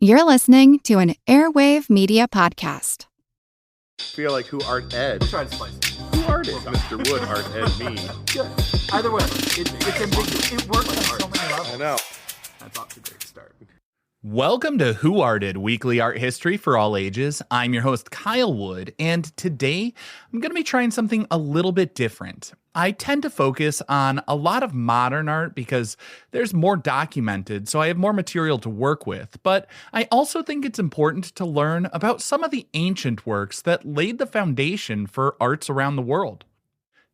You're listening to an Airwave Media Podcast. Feel like who art Ed? We'll try to spice it. Who art Ed? Mr. Wood art Ed me. Good. Either way, it's ambiguous. It works on so many levels. I know. That's off to a great start. Welcome to Who Arted, weekly art history for all ages. I'm your host, Kyle Wood, and today I'm going to be trying something a little bit different. I tend to focus on a lot of modern art because there's more documented, so I have more material to work with, but I also think it's important to learn about some of the ancient works that laid the foundation for arts around the world.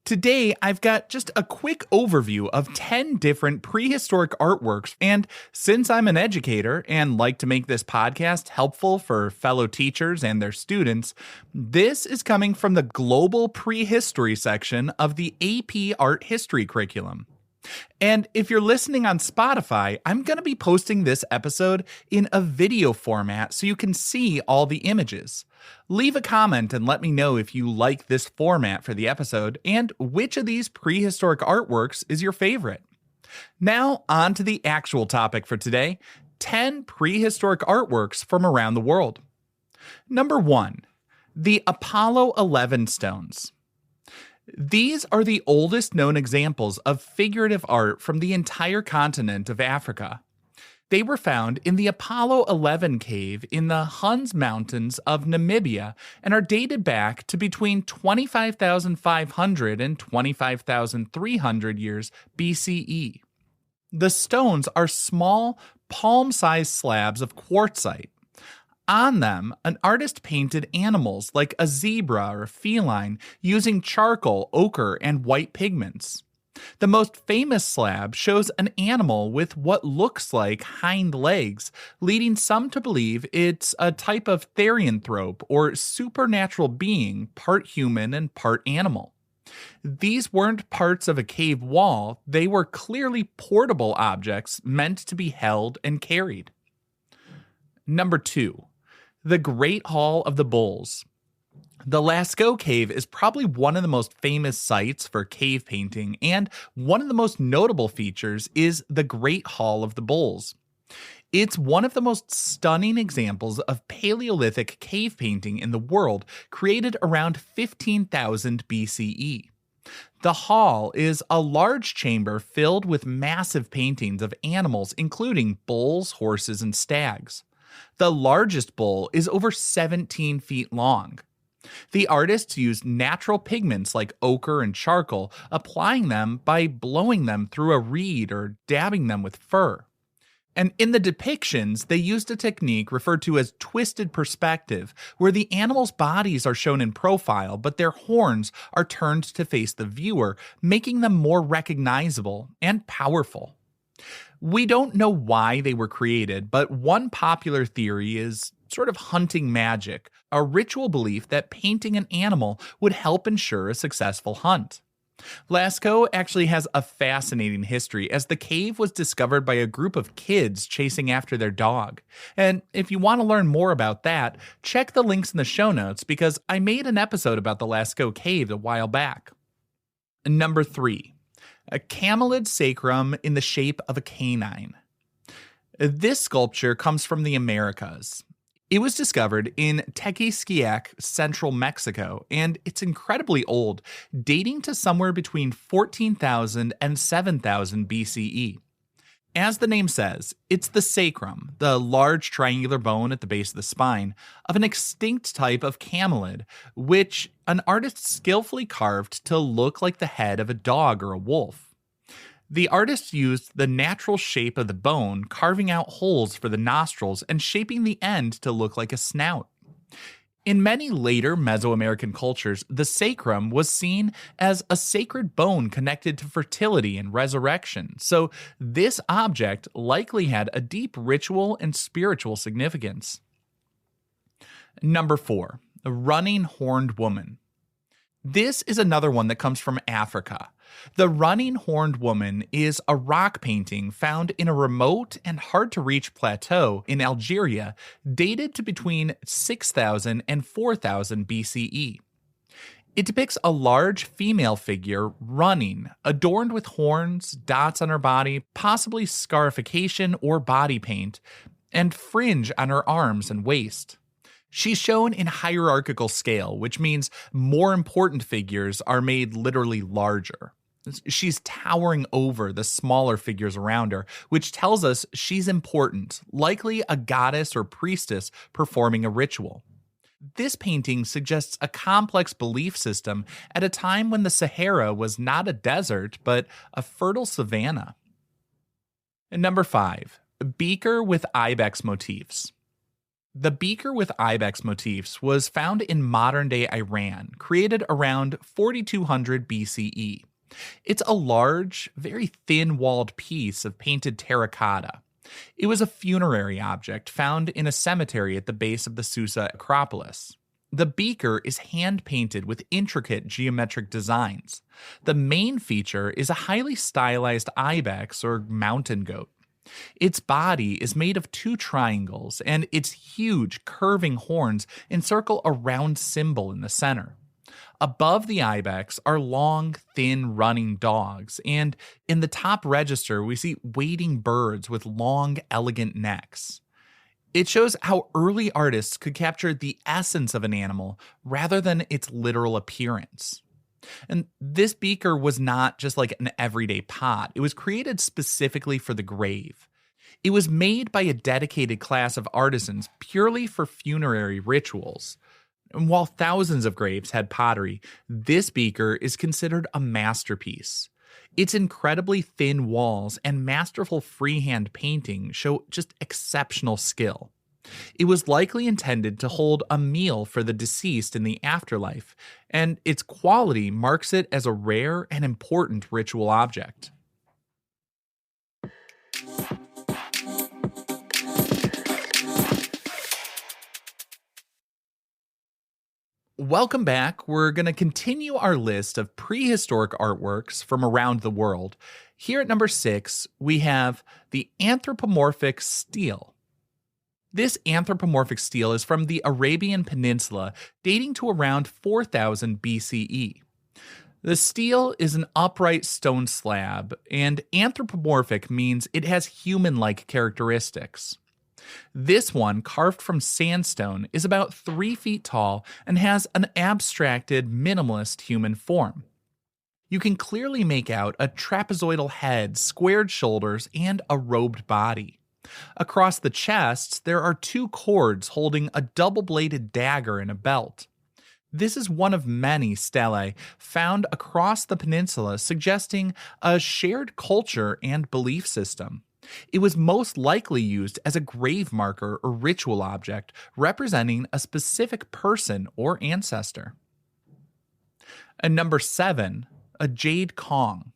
Today, I've got just a quick overview of 10 different prehistoric artworks, and since I'm an educator and like to make this podcast helpful for fellow teachers and their students, this is coming from the Global Prehistory section of the AP Art History curriculum. And if you're listening on Spotify, I'm going to be posting this episode in a video format so you can see all the images. Leave a comment and let me know if you like this format for the episode and which of these prehistoric artworks is your favorite. Now, on to the actual topic for today, 10 prehistoric artworks from around the world. Number 1, the Apollo 11 stones. These are the oldest known examples of figurative art from the entire continent of Africa. They were found in the Apollo 11 cave in the Huns Mountains of Namibia and are dated back to between 25,500 and 25,300 years BCE. The stones are small, palm-sized slabs of quartzite. On them, an artist painted animals like a zebra or a feline using charcoal, ochre, and white pigments. The most famous slab shows an animal with what looks like hind legs, leading some to believe it's a type of therianthrope or supernatural being, part human and part animal. These weren't parts of a cave wall, they were clearly portable objects meant to be held and carried. Number 2. The Great Hall of the Bulls. The Lascaux cave is probably one of the most famous sites for cave painting, and one of the most notable features is the Great Hall of the Bulls. It's one of the most stunning examples of Paleolithic cave painting in the world, created around 15,000 BCE. The hall is a large chamber filled with massive paintings of animals, including bulls, horses, and stags. The largest bull is over 17 feet long. The artists used natural pigments like ochre and charcoal, applying them by blowing them through a reed or dabbing them with fur. And in the depictions, they used a technique referred to as twisted perspective, where the animals' bodies are shown in profile, but their horns are turned to face the viewer, making them more recognizable and powerful. We don't know why they were created, but one popular theory is sort of hunting magic, a ritual belief that painting an animal would help ensure a successful hunt. Lascaux actually has a fascinating history, as the cave was discovered by a group of kids chasing after their dog. And if you want to learn more about that, check the links in the show notes because I made an episode about the Lascaux cave a while back. Number 3. A Camelid Sacrum in the shape of a canine. This sculpture comes from the Americas. It was discovered in Tequixquiac, central Mexico, and it's incredibly old, dating to somewhere between 14,000 and 7,000 BCE. As the name says, it's the sacrum, the large triangular bone at the base of the spine, of an extinct type of camelid, which an artist skillfully carved to look like the head of a dog or a wolf. The artist used the natural shape of the bone, carving out holes for the nostrils and shaping the end to look like a snout. In many later Mesoamerican cultures, the sacrum was seen as a sacred bone connected to fertility and resurrection, so this object likely had a deep ritual and spiritual significance. Number 4. A running horned woman. This is another one that comes from Africa. The running horned woman is a rock painting found in a remote and hard-to-reach plateau in Algeria, dated to between 6,000 and 4,000 BCE. It depicts a large female figure running, adorned with horns, dots on her body, possibly scarification or body paint, and fringe on her arms and waist. She's shown in hierarchical scale, which means more important figures are made literally larger. She's towering over the smaller figures around her, which tells us she's important, likely a goddess or priestess performing a ritual. This painting suggests a complex belief system at a time when the Sahara was not a desert, but a fertile savanna. And number 5, Beaker with Ibex motifs. The beaker with Ibex motifs was found in modern-day Iran, created around 4200 BCE. It's a large, very thin-walled piece of painted terracotta. It was a funerary object found in a cemetery at the base of the Susa Acropolis. The beaker is hand-painted with intricate geometric designs. The main feature is a highly stylized ibex or mountain goat. Its body is made of 2 triangles, and its huge, curving horns encircle a round symbol in the center. Above the ibex are long, thin, running dogs, and in the top register we see wading birds with long, elegant necks. It shows how early artists could capture the essence of an animal rather than its literal appearance. And this beaker was not just like an everyday pot. It was created specifically for the grave. It was made by a dedicated class of artisans purely for funerary rituals. And while thousands of graves had pottery, this beaker is considered a masterpiece. Its incredibly thin walls and masterful freehand painting show just exceptional skill. It was likely intended to hold a meal for the deceased in the afterlife, and its quality marks it as a rare and important ritual object. Welcome back. We're going to continue our list of prehistoric artworks from around the world. Here at number 6, we have the Anthropomorphic Stele. This anthropomorphic stele is from the Arabian Peninsula, dating to around 4000 BCE. The stele is an upright stone slab, and anthropomorphic means it has human-like characteristics. This one, carved from sandstone, is about 3 feet tall and has an abstracted, minimalist human form. You can clearly make out a trapezoidal head, squared shoulders, and a robed body. Across the chest, there are 2 cords holding a double-bladed dagger and a belt. This is one of many stelae found across the peninsula, suggesting a shared culture and belief system. It was most likely used as a grave marker or ritual object representing a specific person or ancestor. And number 7, a Jade Cong.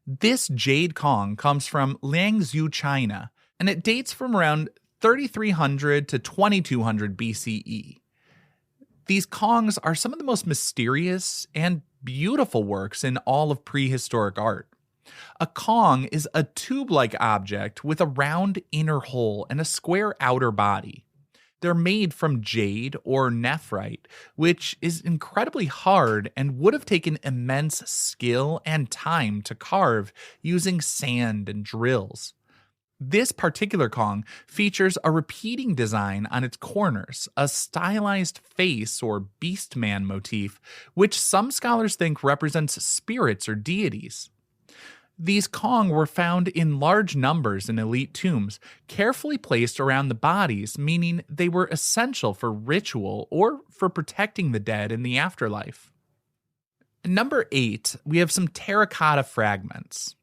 This Jade Cong comes from Liangzhu, China, and it dates from around 3300 to 2200 BCE. These Kongs are some of the most mysterious and beautiful works in all of prehistoric art. A Cong is a tube-like object with a round inner hole and a square outer body. They're made from jade or nephrite, which is incredibly hard and would have taken immense skill and time to carve using sand and drills. This particular Cong features a repeating design on its corners, a stylized face or beastman motif, which some scholars think represents spirits or deities. These Cong were found in large numbers in elite tombs, carefully placed around the bodies, meaning they were essential for ritual or for protecting the dead in the afterlife. Number 8, we have some terracotta fragments.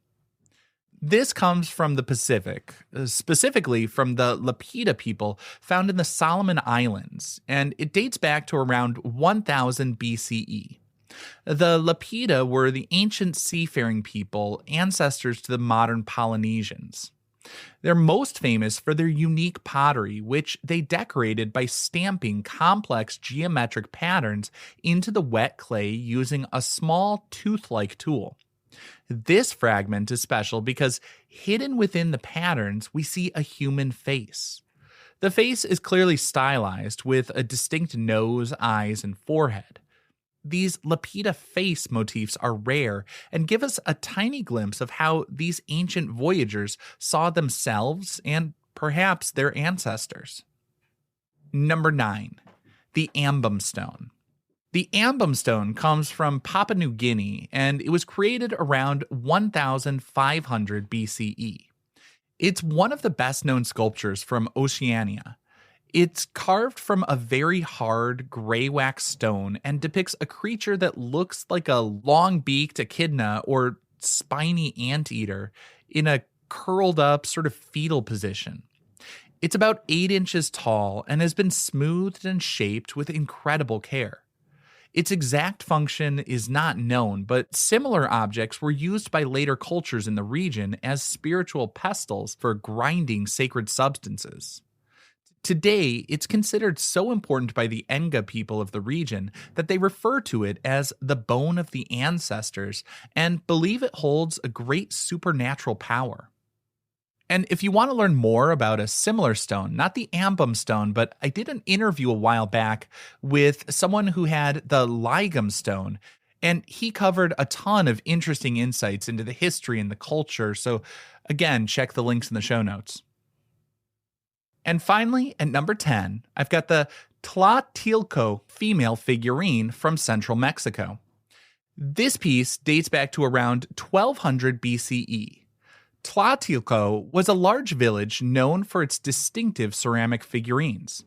This comes from the Pacific, specifically from the Lapita people found in the Solomon Islands, and it dates back to around 1000 BCE. The Lapita were the ancient seafaring people, ancestors to the modern Polynesians. They're most famous for their unique pottery, which they decorated by stamping complex geometric patterns into the wet clay using a small tooth-like tool. This fragment is special because hidden within the patterns, we see a human face. The face is clearly stylized with a distinct nose, eyes, and forehead. These Lapita face motifs are rare and give us a tiny glimpse of how these ancient voyagers saw themselves and perhaps their ancestors. Number 9, the Ambum stone. The Ambum stone comes from Papua New Guinea, and it was created around 1500 BCE. It's one of the best-known sculptures from Oceania. It's carved from a very hard gray wax stone and depicts a creature that looks like a long-beaked echidna or spiny anteater in a curled up sort of fetal position. It's about 8 inches tall and has been smoothed and shaped with incredible care. Its exact function is not known, but similar objects were used by later cultures in the region as spiritual pestles for grinding sacred substances. Today, it's considered so important by the Enga people of the region that they refer to it as the bone of the ancestors and believe it holds a great supernatural power. And if you want to learn more about a similar stone, not the Ambum stone, but I did an interview a while back with someone who had the Liangzhu stone, and he covered a ton of interesting insights into the history and the culture. So again, check the links in the show notes. And finally, at number 10, I've got the Tequixquiac female figurine from central Mexico. This piece dates back to around 1200 BCE. Tequixquiac was a large village known for its distinctive ceramic figurines.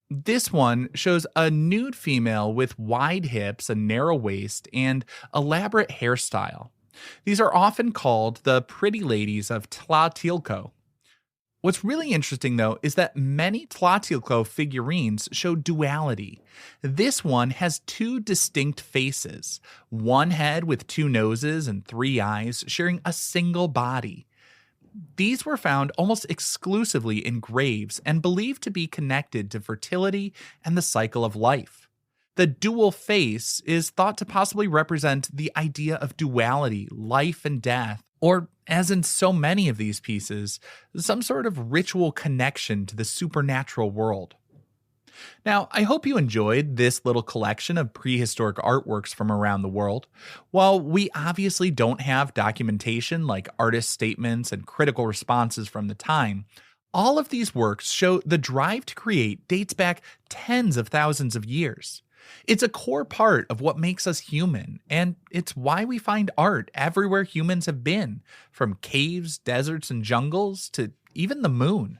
This one shows a nude female with wide hips, a narrow waist, and elaborate hairstyle. These are often called the pretty ladies of Tequixquiac. What's really interesting, though, is that many Tequixquiac figurines show duality. This one has 2 distinct faces, one head with 2 noses and 3 eyes, sharing a single body. These were found almost exclusively in graves and believed to be connected to fertility and the cycle of life. The dual face is thought to possibly represent the idea of duality, life and death, or, as in so many of these pieces, some sort of ritual connection to the supernatural world. Now, I hope you enjoyed this little collection of prehistoric artworks from around the world. While we obviously don't have documentation like artist statements and critical responses from the time, all of these works show the drive to create dates back tens of thousands of years. It's a core part of what makes us human, and it's why we find art everywhere humans have been, from caves, deserts, and jungles to even the moon.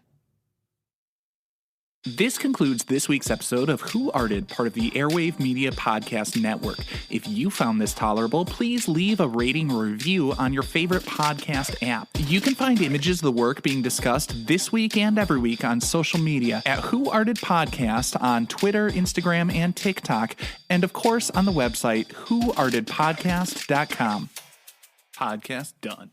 This concludes this week's episode of Who Arted, part of the Airwave Media Podcast Network. If you found this tolerable, please leave a rating or review on your favorite podcast app. You can find images of the work being discussed this week and every week on social media at Who Arted Podcast on Twitter, Instagram, and TikTok, and of course on the website whoartedpodcast.com. Podcast done.